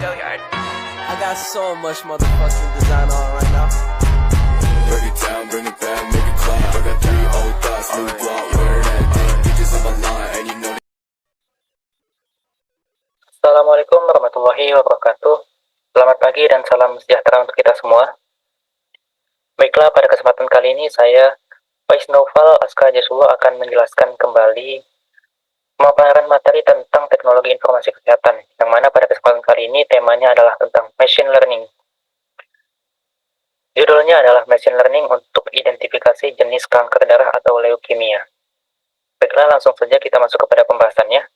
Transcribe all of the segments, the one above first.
I got so much motherfucking design on right now. Break it down, bring it back, make it clap. I got 3 old thoughts, new block, where that thing. Bitches on my line, and you know. Assalamualaikum warahmatullahi wabarakatuh. Selamat pagi dan salam sejahtera untuk kita semua. Baiklah, pada kesempatan kali ini saya, Faiz Naufal Aska Jasulo, akan menjelaskan kembali pemaparan materi tentang teknologi informasi kesehatan, yang mana pada kesempatan kali ini temanya adalah tentang machine learning. Judulnya adalah machine learning untuk identifikasi jenis kanker darah atau leukemia. Baiklah, langsung saja kita masuk kepada pembahasannya.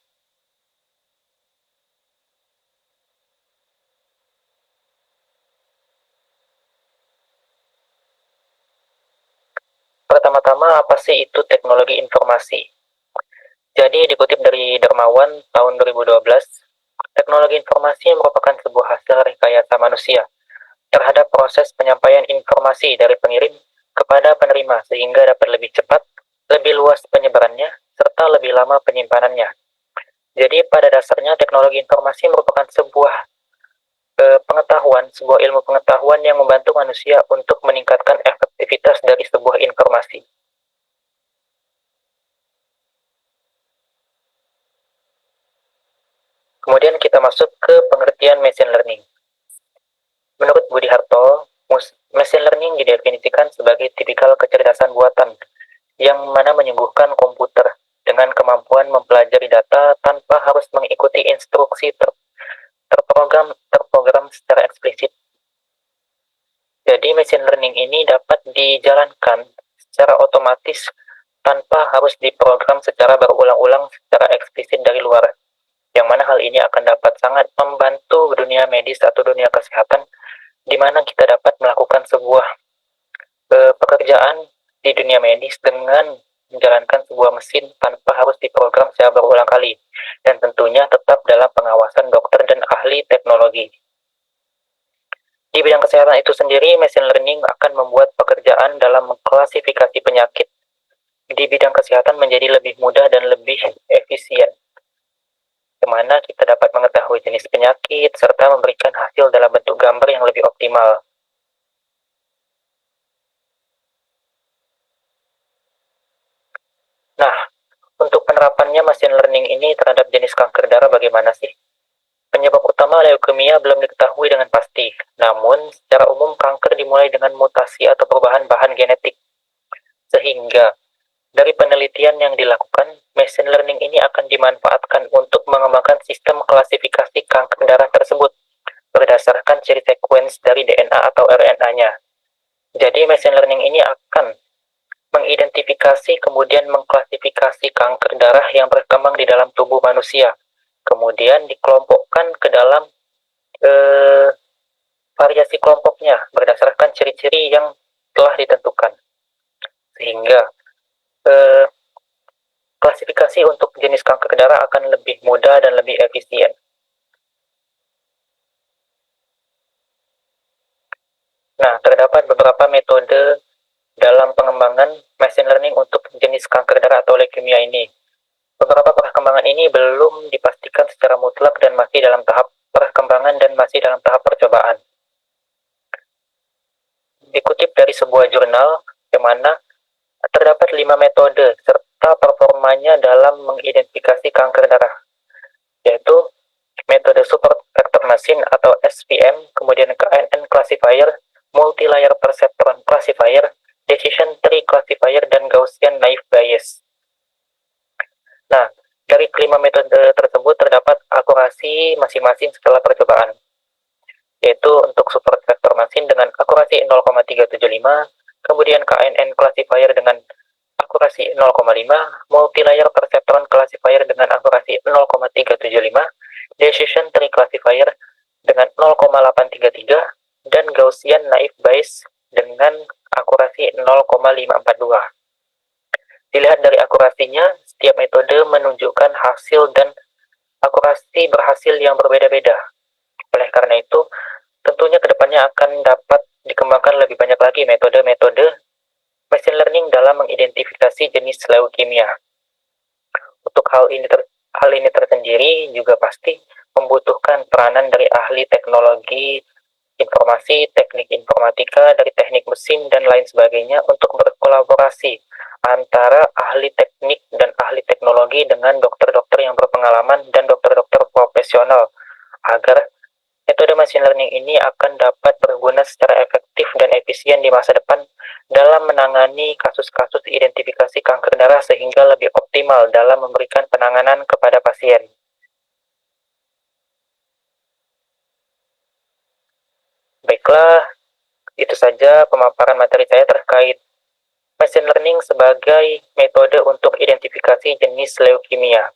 Pertama-tama, apa sih itu teknologi informasi? Jadi, dikutip dari Dermawan tahun 2012, teknologi informasi merupakan sebuah hasil rekayasa manusia terhadap proses penyampaian informasi dari pengirim kepada penerima sehingga dapat lebih cepat, lebih luas penyebarannya, serta lebih lama penyimpanannya. Jadi, pada dasarnya teknologi informasi merupakan sebuah sebuah ilmu pengetahuan yang membantu manusia untuk meningkatkan efektivitas dari sebuah informasi. Kemudian kita masuk ke pengertian machine learning. Menurut Budi Harto, machine learning didefinisikan sebagai tipikal kecerdasan buatan yang mana menyembuhkan komputer dengan kemampuan mempelajari data tanpa harus mengikuti instruksi terprogram secara eksplisit. Jadi machine learning ini dapat dijalankan secara otomatis tanpa harus diprogram secara berulang-ulang secara eksplisit dari luar. Yang mana hal ini akan dapat sangat membantu dunia medis atau dunia kesehatan, di mana kita dapat melakukan sebuah pekerjaan di dunia medis dengan menjalankan sebuah mesin tanpa harus diprogram secara berulang kali, dan tentunya tetap dalam pengawasan dokter dan ahli teknologi. Di bidang kesehatan itu sendiri, machine learning akan membuat pekerjaan dalam mengklasifikasi penyakit di bidang kesehatan menjadi lebih mudah dan lebih efisien, di mana kita dapat mengetahui jenis penyakit serta memberikan hasil dalam bentuk gambar yang lebih optimal. Nah, untuk penerapannya machine learning ini terhadap jenis kanker darah bagaimana sih? Penyebab utama leukemia belum diketahui dengan pasti, namun secara umum kanker dimulai dengan mutasi atau perubahan bahan genetik. Sehingga dari penelitian yang dilakukan, machine learning ini akan dimanfaatkan untuk mengembangkan sistem klasifikasi kanker darah tersebut berdasarkan ciri sekuens dari DNA atau RNA-nya. Jadi machine learning ini akan mengidentifikasi kemudian mengklasifikasi kanker darah yang berkembang di dalam tubuh manusia, kemudian dikelompokkan ke dalam variasi kelompoknya berdasarkan ciri-ciri yang telah ditentukan, sehingga klasifikasi untuk jenis kanker darah akan lebih mudah dan lebih efisien. Nah, terdapat beberapa metode dalam pengembangan machine learning untuk jenis kanker darah atau leukemia ini. Beberapa perkembangan ini belum dipastikan secara mutlak dan masih dalam tahap perkembangan dan masih dalam tahap percobaan. Dikutip dari sebuah jurnal, yang mana terdapat 5 metode serta performanya dalam mengidentifikasi kanker darah, yaitu metode support vector machine atau SVM, kemudian KNN classifier, multi-layer perceptron classifier, decision tree classifier, dan Gaussian naive Bayes. Nah, dari kelima metode tersebut terdapat akurasi masing-masing setelah percobaan, yaitu untuk support vector machine dengan akurasi 0,375, kemudian KNN classifier dengan akurasi 0,5, multi-layer perceptron classifier dengan akurasi 0,375, decision tree classifier dengan 0,833, dan Gaussian naive Bayes dengan akurasi 0,542. Dilihat dari akurasinya, setiap metode menunjukkan hasil dan akurasi berhasil yang berbeda-beda. Oleh karena itu, tentunya kedepannya akan dapat dikembangkan lebih banyak lagi metode-metode machine learning dalam mengidentifikasi jenis leukemia. Untuk hal ini tersendiri juga pasti membutuhkan peranan dari ahli teknologi informasi, teknik informatika, dari teknik mesin, dan lain sebagainya untuk berkolaborasi antara ahli teknik dan ahli teknologi dengan dokter-dokter yang berpengalaman dan dokter-dokter profesional agar metode machine learning ini akan dapat berguna secara efektif dan efisien di masa depan dalam menangani kasus-kasus identifikasi kanker darah sehingga lebih optimal dalam memberikan penanganan kepada pasien. Baiklah, itu saja pemaparan materi saya terkait machine learning sebagai metode untuk identifikasi jenis leukemia.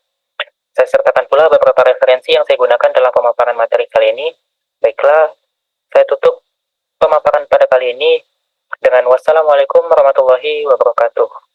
Saya sertakan pula beberapa referensi yang saya gunakan dalam pemaparan materi kali ini. Baiklah, saya tutup pemaparan pada kali ini dengan wassalamualaikum warahmatullahi wabarakatuh.